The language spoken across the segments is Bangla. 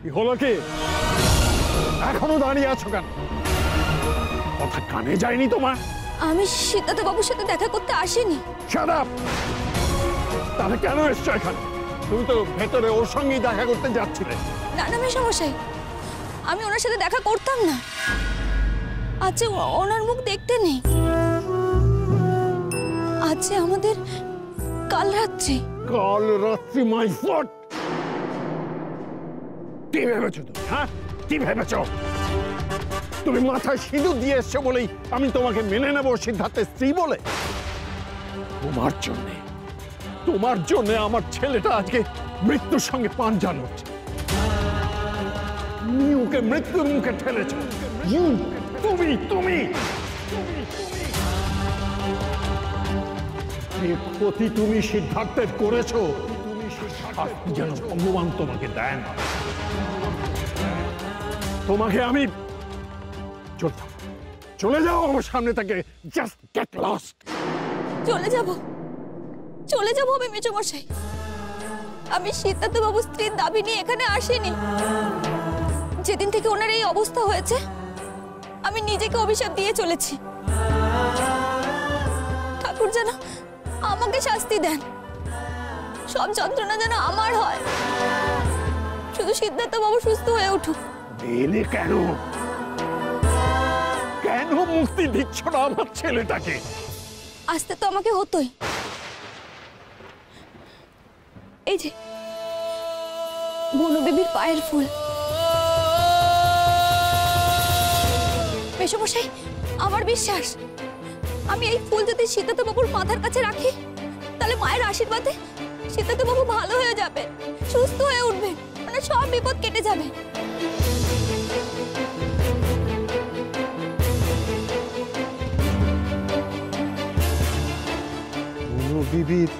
কি হলো কি? এখনো দাঁড়িয়ে আছো কেন? কথা কানে যায়নি তোমার? আমি সিদ্ধার্থ বাবুর সাথে দেখা করতে আসিনি। Shut up! তাহলে কেন এসছো এখানে? তুমি তো ভেতরে ওর সঙ্গেই দেখা করতে যাচ্ছিলে। না না মেশামশাই, আমি ওনার সাথে দেখা করতাম না। আজকে ওনার মুখ দেখতে নেই। আজকে আমাদের কাল রাত্রি। কাল রাত্রি মাই ফট! কি ভেবেছো তুমি? হ্যাঁ, কি ভেবেছো? তুমি মাথায় সিঁদুর দিয়ে এসছো বলেই আমি তোমাকে মেনে নেবো সিদ্ধার্থের স্ত্রী বলে? তোমার জন্য আমার ছেলেটা আজকে মৃত্যুর সঙ্গে পাঞ্জা লড়ছে। তুমি ওকে মৃত্যুর মুখে ঠেলেছো। তুমি যে ক্ষতি তুমি সিদ্ধার্থের করেছো, শাস্তি যেন ভগবান তোমাকে দেয় না। তোমাকে আমি চলে যাও আমার সামনে থেকে। Just get lost. চলে যাব আমি মেজমশাই। আমি সিদ্ধার্থ বাবুর স্ত্রীর দাবি নিয়ে এখানে আসিনি। যেদিন থেকে ওনার এই অবস্থা হয়েছে আমি নিজেকে অভিশাপ দিয়ে চলেছি। ঠাকুর যেন আমাকে শাস্তি দেন, সব যন্ত্রণা যেন আমার হয়, শুধু সিদ্ধার্থ বাবু সুস্থ হয়ে উঠুক। কেন মুক্তি দিচ্ছ না আমার ছেলেটাকে? আসতে তো আমাকে হতোই। এই যে বনবিবির পায়ের ফুল। মেশামশাই, আমার বিশ্বাস আমি এই ফুল যদি সিদ্ধার্থ বাবুর মাথার কাছে রাখি তাহলে মায়ের আশীর্বাদে সিদ্ধার্থ বাবু ভালো হয়ে যাবে, সুস্থ হয়ে উঠবে, মানে সব বিপদ কেটে যাবে। বিবির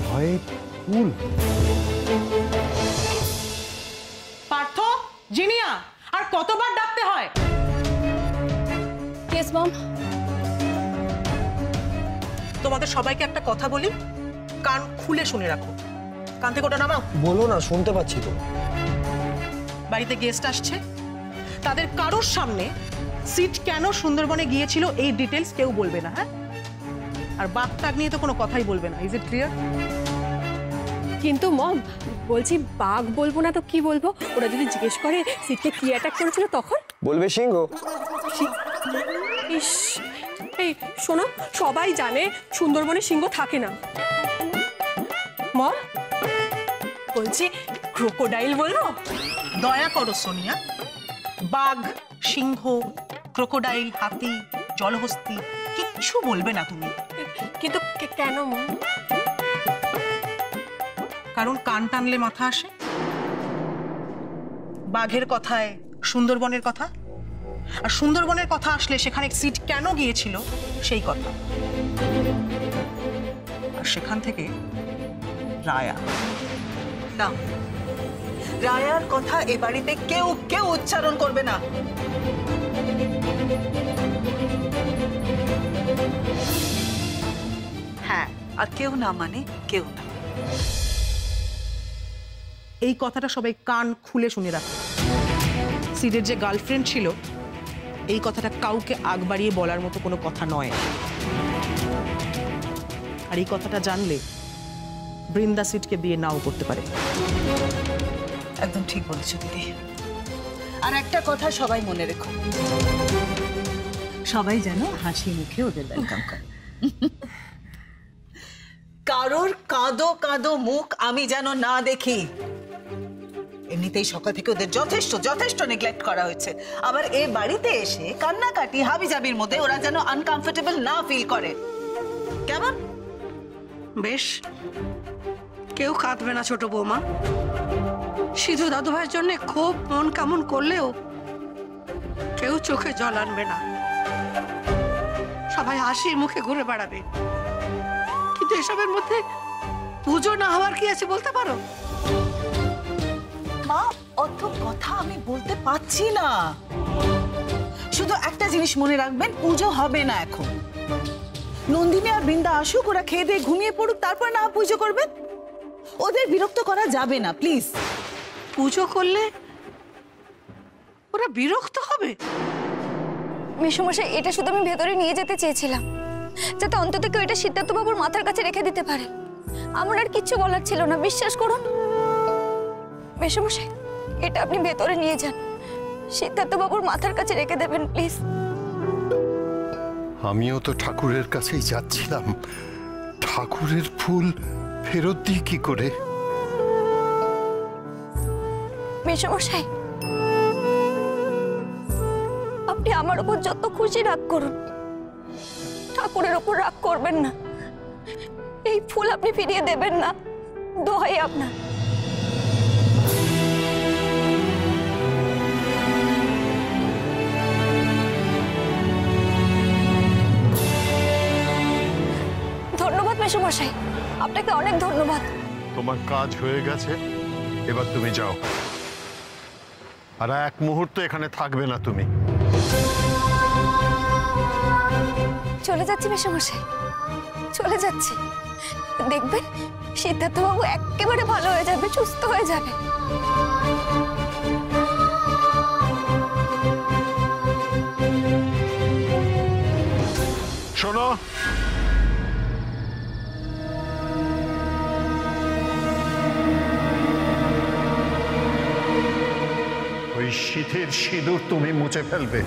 ভয়ের ফুল। পার্থ, জিনিয়া, আর কতবার ডাকতে হয়? Yes mom. তোমাদের সবাইকে একটা কথা বলি, কান খুলে শুনে রাখো। কান থেকে ওটা নামাও। বলো না, শুনতে পাচ্ছি তো। বাড়িতে গেস্ট আসছে, তাদের কারোর সামনে সিট কেন সুন্দরবনে গিয়েছিল এই ডিটেলস কেউ বলবে না। হ্যাঁ, আর বাঘটাগ নিয়ে তো কোনো কথাই বলবে না। Is it clear? কিন্তু মম বলছি, বাঘ বলবো না তো কি বলবো? ওরা যদি জিজ্ঞেস করে সিটকে কি অ্যাটাক করেছিল তখন বলবে সিংহ। ইস, এই শোনো, সবাই জানে সুন্দরবনে সিংহ থাকে না। মম বলছি ক্রোকোডাইল বলবো? দয়া করো সোনিয়া, বাঘ, সিংহ, ক্রোকোডাইল, হাতি, জলহস্তি কিচ্ছু বলবে না তুমি। কিন্তু কেন মম? কারণ কান টানলে মাথা আসে। বাঘের কথায় সুন্দরবনের কথা, আর সুন্দরবনের কথা আসলে সেখানে সিট কেন গিয়েছিল সেই কথা, আর সেখান থেকে রায়া। না, রায়ার কথা এ বাড়িতে কেউ কেউ উচ্চারণ করবে না। হ্যাঁ, আর কেউ না মানে কেউ না। এই কথাটা সবাই কান খুলে শুনে রাখো। সিডের যে গার্লফ্রেন্ড ছিল, এই কথাটা কাউকে আগ বাড়িয়ে বলার মতো কোনো কথা নয়। আর এই কথাটা জানলে বৃন্দা সিটকে বিয়ে নাও করতে পারে। একদম ঠিক বলেছো দিদি। আর একটা কথা সবাই মনে রেখো, সবাই যেন হাসি মুখে ওদের ওয়েলকাম করে। কারোর কাঁদো কাঁদো মুখ আমি যেন না দেখি। এমনিতেই সকাল থেকে ওদের যথেষ্ট যথেষ্ট নেগলেক্ট করা হয়েছে, আবার এ বাড়িতে এসে কান্নাকাটি হাবিজাবির মধ্যে ওরা যেন আনকমফোর্টেবল না ফিল করে। কেমন? বেশ, কেউ কাঁদবে না ছোট বৌমা। সিধু দাদু ভাইয়ের জন্য খুব মন কেমন করলেও কেউ চোখে জল আনবে না, সবাই হাসি মুখে ঘুরে বেড়াবে। কিন্তু এসবের মধ্যে পুজো না হওয়ার কি আছে বলতে পারো? মা, অত কথা আমি বলতে পারছি না। শুধু একটা জিনিস মনে রাখবেন, পুজো হবে না এখন। নন্দিনী আর বৃন্দা আসুক, ওরা খেয়ে দিয়ে ঘুমিয়ে পড়ুক, তারপর না পুজো করবেন। ওদের বিরক্ত করা যাবে না প্লিজ। পুজো করলে ওরা বিরক্ত হবে। মেসোমশাই, এটা শুধু আমি ভেতরে নিয়ে যেতে চেয়েছিলাম, যাতে অন্তত কেউ এটা সিদ্ধার্থ বাবুর মাথার কাছে রেখে দিতে পারে। আমার আর কিচ্ছু বলার ছিল না, বিশ্বাস করুন। মেসোমশাই, এটা আপনি ভেতরে নিয়ে যান, সিদ্ধার্থ বাবুর মাথার কাছে রেখে দেবেন প্লিজ। আমিও তো ঠাকুরের কাছেই যাচ্ছিলাম। ঠাকুরের ফুল ফেরত দিই কি করে? মেসোমশাই, আপনি আমার উপর যত খুশি রাগ করুন, ঠাকুরের উপর রাগ করবেন না। এই ফুল আপনি ফিরিয়ে দেবেন না, দোহাই আপনার। ধন্যবাদ মেসোমশাই, আপনাকে অনেক ধন্যবাদ। তোমার কাজ হয়ে গেছে, এবার তুমি যাও। আর এক মুহূর্ত এখানে থাকবে না তুমি। চলে যাচ্ছি মেসোমশাই, চলে যাচ্ছি। দেখবেন সিদ্ধার্থ বাবু একেবারে ভালো হয়ে যাবে, সুস্থ হয়ে যাবে। শোনো, ওই শীতের সিঁদুর তুমি মুছে ফেলবে।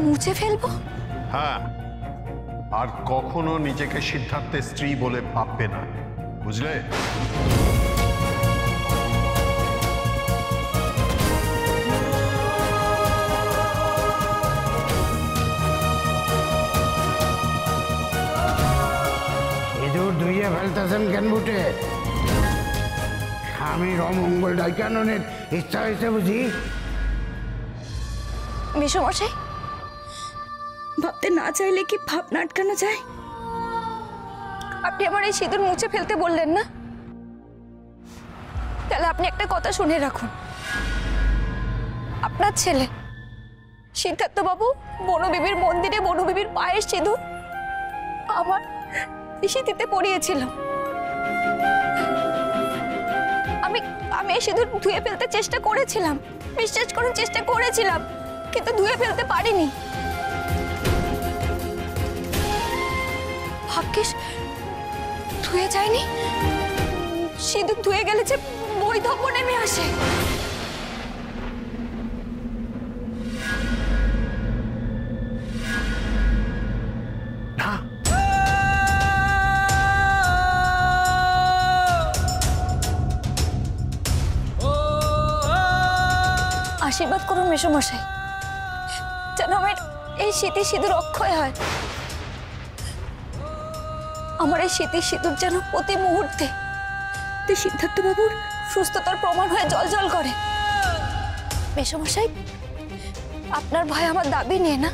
মুছে ফেলবো? হ্যাঁ, আর কখনো নিজেকে সিদ্ধার্থের স্ত্রী বলে ভাববে না, বুঝলে? সিঁদুর ধুইয়ে ফেলতেছেন কেন বুটে? স্বামীর অমঙ্গল ডাইকাননের ইচ্ছা হয়েছে বুঝি? মেসোমশাই, ভাবতে না চাইলে কি ভাবনা আটকানো যায়? আপনি আমার এই সিঁদুর মুছে ফেলতে বললেন না? তাহলে আপনি একটা কথা শুনে রাখুন। আপনার ছেলে সিদ্ধার্থ বাবু বনবিবির মন্দিরে বনবিবির পায়ের সিঁদুর আমার সিঁথিতে পরিয়েছিল। আমি এই সিঁদুর ধুয়ে ফেলতে চেষ্টা করেছিলাম, বিশ্বাস করুন চেষ্টা করেছিলাম, কিন্তু ধুয়ে ফেলতে পারিনি। ভাগ্যিস ধুয়ে যায়নি। সিঁদুর ধুয়ে গেলে যে বৈধব্য নেমে আসে। আশীর্বাদ করুন মেসোমশাই, যেন আমার এই স্মৃতি সিঁদুর অক্ষয় হয়। আমার এই স্মৃতি সিঁদুর যেন প্রতি মুহূর্তে সিদ্ধার্থ বাবুর সুস্থতার প্রমাণ হয়ে জলজল করে। মেসোমশাই, আপনার ভয় আমার দাবি নিয়ে না,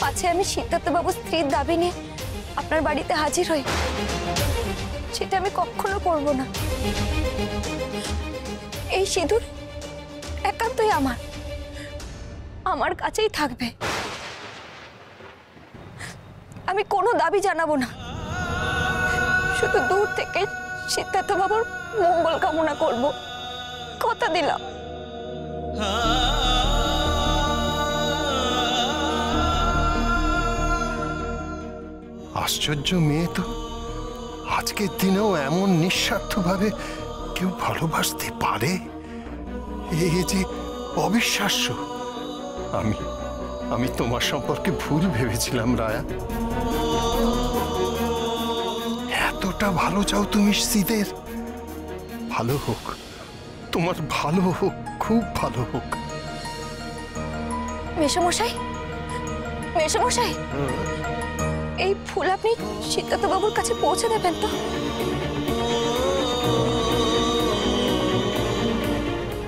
পাছে আমি সিদ্ধার্থ বাবুর স্ত্রীর দাবি নিয়ে আপনার বাড়িতে হাজির হই, সেটা আমি কখনো করব না। এই সিঁদুর একান্তই আমার কাছেই থাকবে। আমি কোনো দাবি জানাবো না, শুধু দূর থেকে সিদ্ধার্থ বাবুর মঙ্গল কামনা করব, কথা দিলাম। আশ্চর্য মেয়ে তো, আজকের দিনেও এমন নিঃস্বার্থভাবে কেউ ভালোবাসতে পারে, এ যে অবিশ্বাস্য। আমি তোমার সম্পর্কে ভুল ভেবেছিলাম রায়া। এতটা ভালো চাও তুমি সিদের? ভালো হোক, তোমার ভালো হোক, খুব ভালো হোক। মেসোমশাই, মেসোমশাই, এই ফুল আপনি সিদ্ধার্থ বাবুর কাছে পৌঁছে দেবেন তো?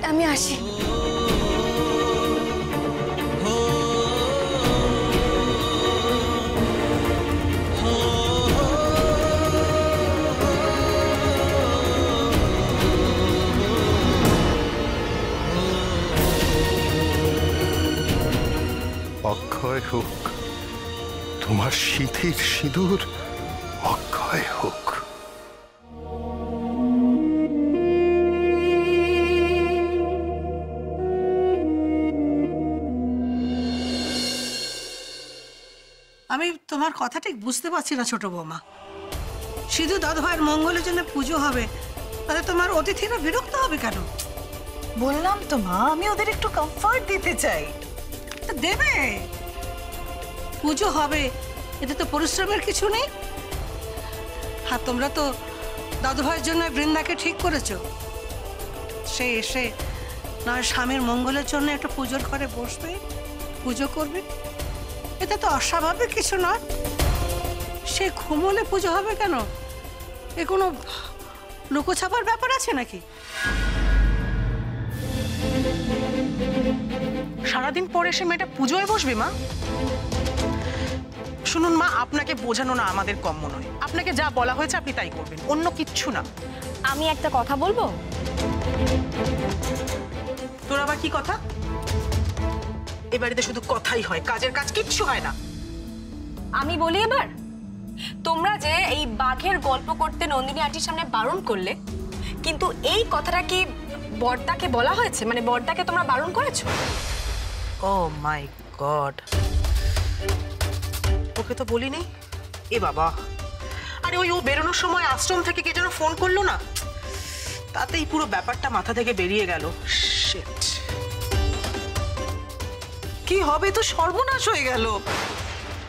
আমি আসি। অক্ষয় হোক তোমার সিঁথির সিঁদুর জয় হোক। আমি তোমার কথা ঠিক বুঝতে পারছি না ছোট বৌমা। সিধু দাদু ভাইয়ের মঙ্গলের জন্য পুজো হবে, তাহলে তোমার অতিথিরা বিরক্ত হবে কেন? বললাম তো মা, আমি ওদের একটু কমফর্ট দিতে চাই। তা দেবে, পুজো হবে, এতে তো পরিশ্রমের কিছু নেই। আর তোমরা তো দাদু ভাইয়ের জন্য বৃন্দাকে ঠিক করেছো, সে এসে নয় স্বামীর মঙ্গলের জন্য একটা পুজোর ঘরে বসবে, পুজো করবে, এতে তো অস্বাভাবিক কিছু নয়। সে ঘুমোলে পুজো হবে কেন? এ কোনো লুকোছাপার ব্যাপার আছে নাকি? সারাদিন পরে এসে মেয়েটা পুজোয় বসবে মা? শুনুন মা, আপনাকে বোঝানো না আমাদের কম্য নয়। আপনাকে যা বলা হয়েছে আপনি তাই করবেন, অন্য কিচ্ছু না। আমি একটা কথা বলবো? তোর আবার কি কথা? এ বাড়িতে শুধু কথাই হয়, কাজের কাজ কিচ্ছু হয় না। আমি বলি এবার, তোমরা যে এই বাঘের গল্প করতে নন্দিনী আন্টির সামনে বারণ করলে, কিন্তু এই কথাটা কি বড়দাকে বলা হয়েছে? মানে বড়দাকে তোমরা বারণ করেছো? ও মাই গড, ওকে তো বলিনি। এ বাবা, আরে ওই ও বেরোনোর সময় আশ্রম থেকে কে যেন ফোন করলো না, তাতেই পুরো ব্যাপারটা মাথা থেকে বেরিয়ে গেল। শিট, কি হবে, তো সর্বনাশ হয়ে গেল।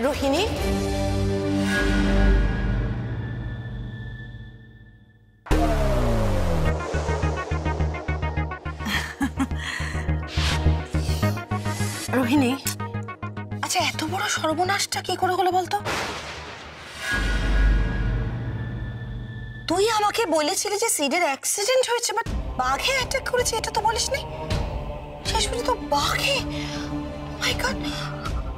রোহিণী, রোহিণী, আচ্ছা এত বড় সর্বনাশটা কি করে হলো বলতো? তুই আমাকে বলেছিলি যে সিডের অ্যাক্সিডেন্ট হয়েছে, বাট বাঘে অ্যাটাক করেছে এটা তো বলিসনি। শেষ পর্যন্ত বাঘে, মাই গড,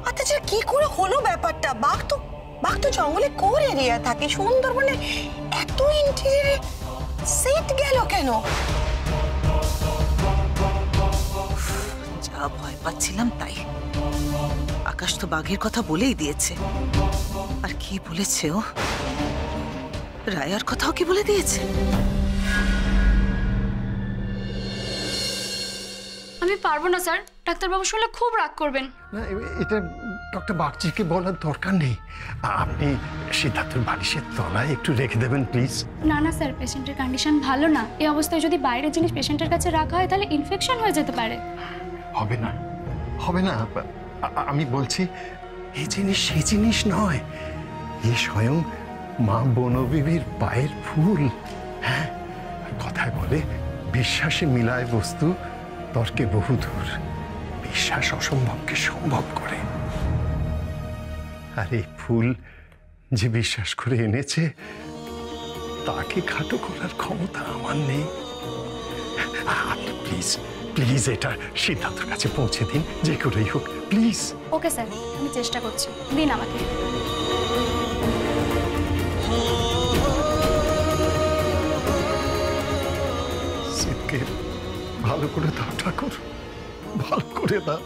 আচ্ছা কি করে হলো ব্যাপারটা? বাঘ তো জঙ্গলে কোর এরিয়া থাকে, সুন্দরবনে এত ইন্টেরিয়রে সেট গেল কেন? যা ভয় পাচ্ছিলাম তাই। আকাশ তো বাঘের কথা বলেই দিয়েছে। আর কি বলেছে ও? রায়ার কথাও কি বলে দিয়েছে? আমি পারবো না স্যার, ডাক্তারবাবু শুনলে খুব রাগ করবেন। না, এটা ডক্টর বাগচিকে বলার দরকার নেই। আপনি সিদ্ধার্থের বালিশের তলায় একটু রেখে দেবেন প্লিজ। না না স্যার, পেশেন্টের কন্ডিশন ভালো না। এই অবস্থায় যদি বাইরের জিনিস পেশেন্টের কাছে রাখা হয় তাহলে ইনফেকশন হয়ে যেতে পারে। হবে না, হবে না। আমি বলছি এই জিনিস সেই জিনিস নয়, এই স্বয়ং মা বনবিবির পায়ের ফুল। হ্যাঁ, কথায় বলে বিশ্বাসে মিলায় বস্তু, তর্কে বহুদূর। বিশ্বাস অসম্ভবকে সম্ভব করে। আর এই ফুল যে বিশ্বাস করে এনেছে, তাকে খাটো করার ক্ষমতা আমার নেই। আপনি প্লিজ প্লিজ এটা সিদ্ধার্থের কাছে পৌঁছে দিন, যে করেই হোক প্লিজ। ওকে স্যার, আমি চেষ্টা করছি, দিন আমাকে। সিদকে ভালো করে দাও ঠাকুর, ভালো করে দাও।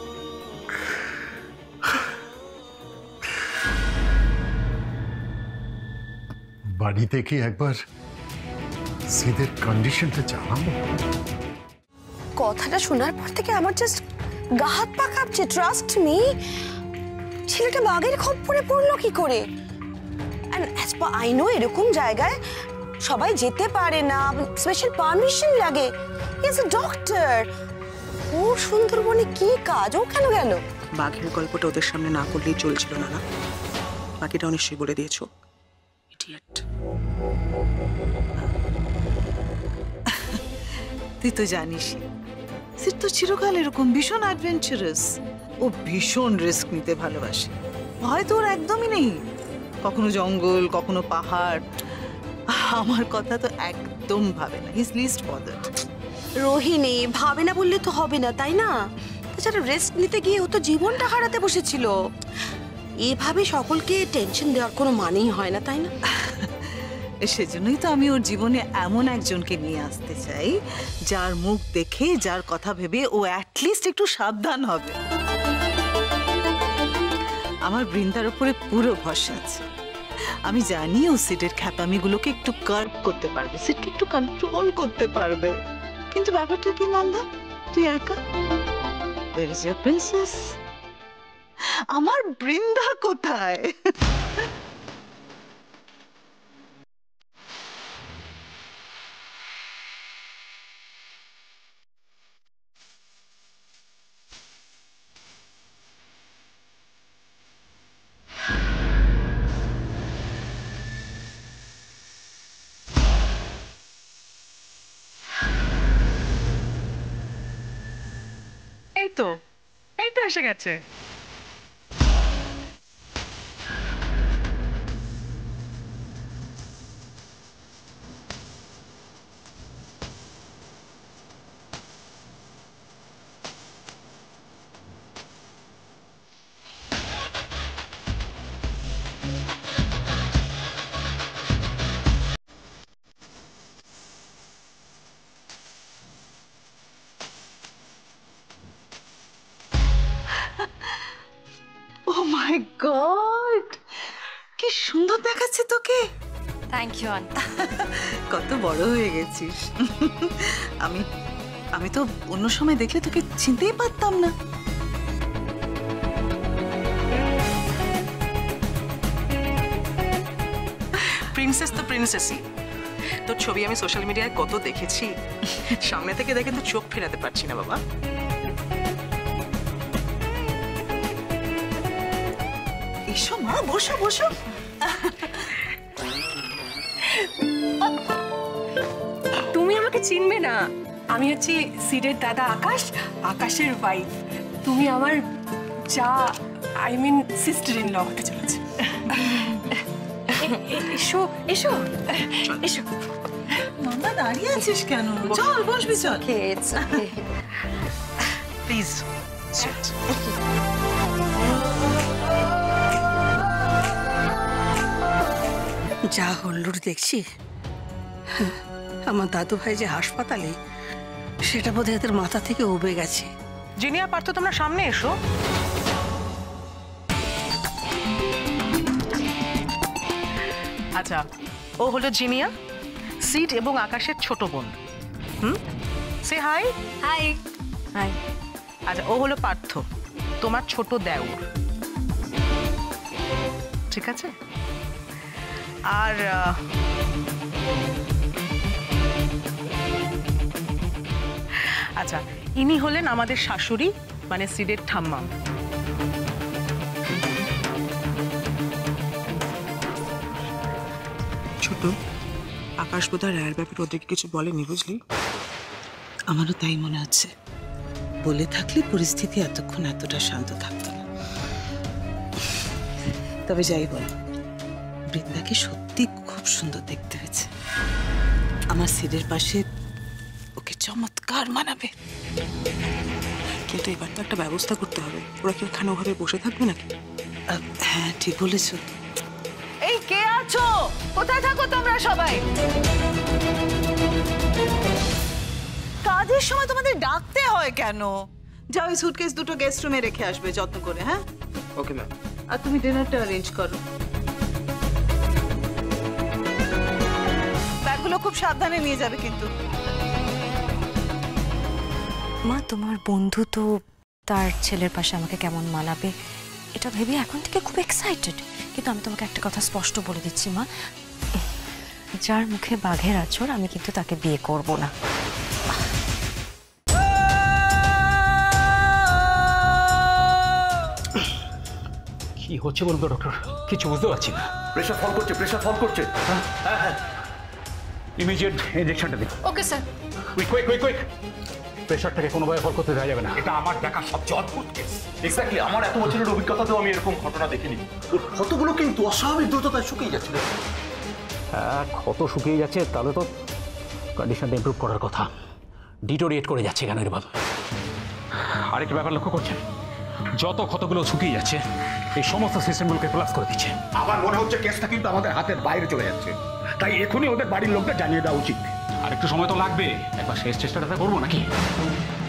বাড়িতে কি একবার সিদের কন্ডিশনটা জানাবো? কথাটা শোনার পর থেকে আমার জাস্ট গা হাত পা কাঁপছে। ট্রাস্ট মি, ছেলেটা বাঘের খপ্পরে পড়লো কি করে? And as per I know, এরকম জায়গায় সবাই যেতে পারে না, স্পেশাল পারমিশন লাগে। He is a doctor. ও সুন্দরবনে কি কাজ, ও কেন গেল? বাঘের গল্পটা ওদের সামনে না করলেই চলছিল না, না? বাকিটাও নিশ্চয়ই বলে দিয়েছো। ইডিয়েট। তুই তো জানিস সিট তো চিরকাল এরকম ভীষণ অ্যাডভেঞ্চারাস। ও ভীষণ রিস্ক নিতে ভালোবাসে। ভয় তো ওর একদমই নেই। কখনো জঙ্গল, কখনো পাহাড়। আমার কথা তো একদম ভাবে না। He is least bothered. Rohini, ভাবে না বললে তো হবে না, তাই না? তাছাড়া রেস্ট নিতে গিয়ে ও তো জীবনটা হারাতে বসেছিল। এভাবে সকলকে টেনশন দেওয়ার কোনো মানেই হয় না, তাই না? সেজন্যই তো আমি ওর জীবনে এমন একজনকে নিয়ে আসতে চাই, যার মুখ দেখে, যার কথা ভেবে ও অ্যাটলিস্ট একটু সাবধান হবে। আমার বৃন্দার উপরে পুরো ভরসা আছে। আমি জানি ও সিটের খ্যাপামিগুলোকে একটু কার্ভ করতে পারবে, সিটকে একটু কন্ট্রোল করতে পারবে। কিন্তু ব্যাপারটা কি নন্দা, তুই একা। Where is your princess? আমার বৃন্দা কোথায়? এই তো এসে গেছে। Oh my God! কি সুন্দর দেখাচ্ছে তোকে। Thank you aunty. কত বড় হয়ে গেছিস। আমি তো অন্য সময় দেখলে তোকে চিনতেই পারতাম না। প্রিন্সেস তো প্রিন্সেসই। তোর ছবি আমি সোশ্যাল মিডিয়ায় কত দেখেছি, সামনে থেকে দেখে তো চোখ ফেরাতে পারছি না বাবা। এসো মা, বসো বসো। তুমি আমাকে চিনবে না, আমি হচ্ছি সিডের দাদা আকাশ, আকাশের ওয়াইফ। তুমি আমার যা I mean sister in law হতে চলেছে। এসো এসো এসো। নন্দা দাঁড়িয়ে আছিস কেন? চল বসবি, চল। Please sit. যা হল্লুর দেখছি, আমার দাদু ভাই যে হাসপাতালে, সেটা বোধহয় এদের মাথা থেকে উবে গেছে। জিনিয়া পার্থ, তোমরা সামনে এসো। আচ্ছা, ও হলো জিনিয়া, সিড এবং আকাশের ছোট বোন। সে হাই। হাই। হাই। আচ্ছা, ও হলো পার্থ, তোমার ছোট দেওর। ঠিক আছে? আর আচ্ছা, ইনি হলেন আমাদের শাশুড়ি, মানে সিডের ঠাম্মা। ছোট আকাশ বোধহয় রায়ের ব্যাপারে ওদেরকে কিছু বলেনি, বুঝলি? আমারও তাই মনে হচ্ছে। বলে থাকলে পরিস্থিতি এতক্ষণ এতটা শান্ত থাকতো না। তবে যাই বল, বৃন্দাকে সত্যি খুব সুন্দর দেখতে হয়েছে। আমার সিডের পাশে ওকে চমৎকার মানাবে। কিন্তু এবার তো একটা ব্যবস্থা করতে হবে। ওরা কি ওখানে ওভাবে বসে থাকবে নাকি? হ্যাঁ, ঠিক বলেছ। এই কে আছো? কোথায় থাকো তোমরা সবাই? কাজের সময় তোমাদের ডাকতে হয় কেন? যাও, এই সুটকেস দুটো গেস্ট রুমে রেখে আসবে যত্ন করে। হ্যাঁ, ওকে ম্যাম। আর তুমি ডিনারটা অ্যারেঞ্জ করো। ব্যাগগুলো খুব সাবধানে নিয়ে যাবে কিন্তু। মা, তোমার বন্ধু তো তার ছেলের পাশে আমাকে কেমন মানাবে এটা ভেবে এখন থেকে খুব এক্সাইটেড। কিন্তু আমি তোমাকে একটা কথা স্পষ্ট বলে দিচ্ছি মা, যার মুখে বাঘের আঁচড়, আমি কিন্তু তাকে বিয়ে করব না। কি হচ্ছে বলুন তো ডক্টর, কিছু বুঝতে পারছি না। প্রেশার ফল করছে, প্রেশার ফল করছে। হ্যাঁ, ইমিডিয়েট ইনজেকশনটা দিন। Okay sir. Quick quick quick quick. প্রেশারটাকে কোনোভাবে ফল করতে দেওয়া যাবে না। এটা আমার দেখা সবচেয়ে অদ্ভুত কেস। এক্স্যাক্টলি, আমার এত বছরের অভিজ্ঞতাতেও আমি এরকম ঘটনা দেখিনি। ওর ক্ষতগুলো কিন্তু অস্বাভাবিক দ্রুততায় শুকিয়ে যাচ্ছিল। হ্যাঁ, ক্ষত শুকিয়ে যাচ্ছে, তাহলে তো কন্ডিশনটা ইমপ্রুভ করার কথা। ডিটোরিয়েট করে যাচ্ছে কেন এরভাবে? আরেকটা ব্যাপার লক্ষ্য করছেন, যত ক্ষতগুলো শুকিয়ে যাচ্ছে এই সমস্ত সিস্টেমগুলোকে কোলাপস করে দিচ্ছে। আমার মনে হচ্ছে কেসটা কিন্তু আমাদের হাতের বাইরে চলে যাচ্ছে, তাই এখনই ওদের বাড়ির লোকদের জানিয়ে দেওয়া উচিত। আর একটু সময় তো লাগবে, একবার শেষ চেষ্টাটা করবো নাকি?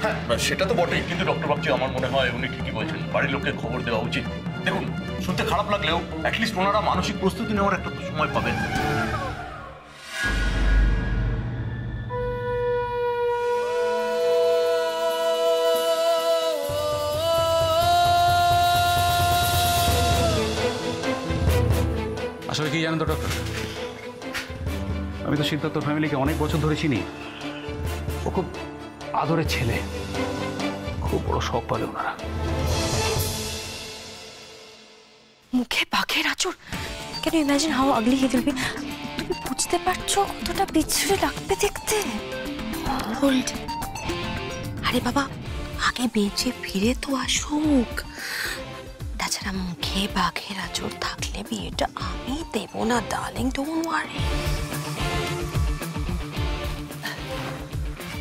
হ্যাঁ, সেটা তো বটেই, কিন্তু ডক্টর বাবজি আমার মনে হয় উনি ঠিকই বলছেন, বাড়ির লোককে খবর দেওয়া উচিত। দেখুন, শুনতে খারাপ লাগলেও অ্যাটলিস্ট ওনারা মানসিক প্রস্তুতি নেওয়ার একটা সময় পাবেন। আসলে কি জানেন তো ডক্টর, আমি তো সিদ্ধার্থ ফ্যামিলিকে অনেক বছর ধরে চিনি। ও খুব আদরের ছেলে, খুব বড় শখ পাবে ওনারা। মুখে বাঘের আঁচড়, can you imagine how ugly he will be? তুমি বুঝতে পারছো কতটা বিচ্ছিরি লাগবে দেখতে? হোল্ড। আরে বাবা, আগে বেঁচে ফিরে তো আসুক। তাছাড়া মুখে বাঘের আঁচড় থাকলে বিয়েটা আমি দেবো না ডার্লিং, ডোন্ট ওয়ারি।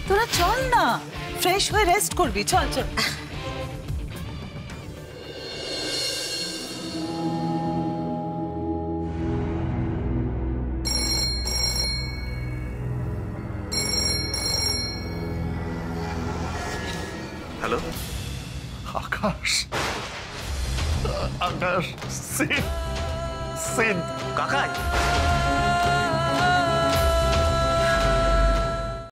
তোরা চল না, ফ্রেশ হয়ে রেস্ট করবি, চল চল। হ্যালো, আকাশ, আকাশ, সিদ, সিদ, কাকাই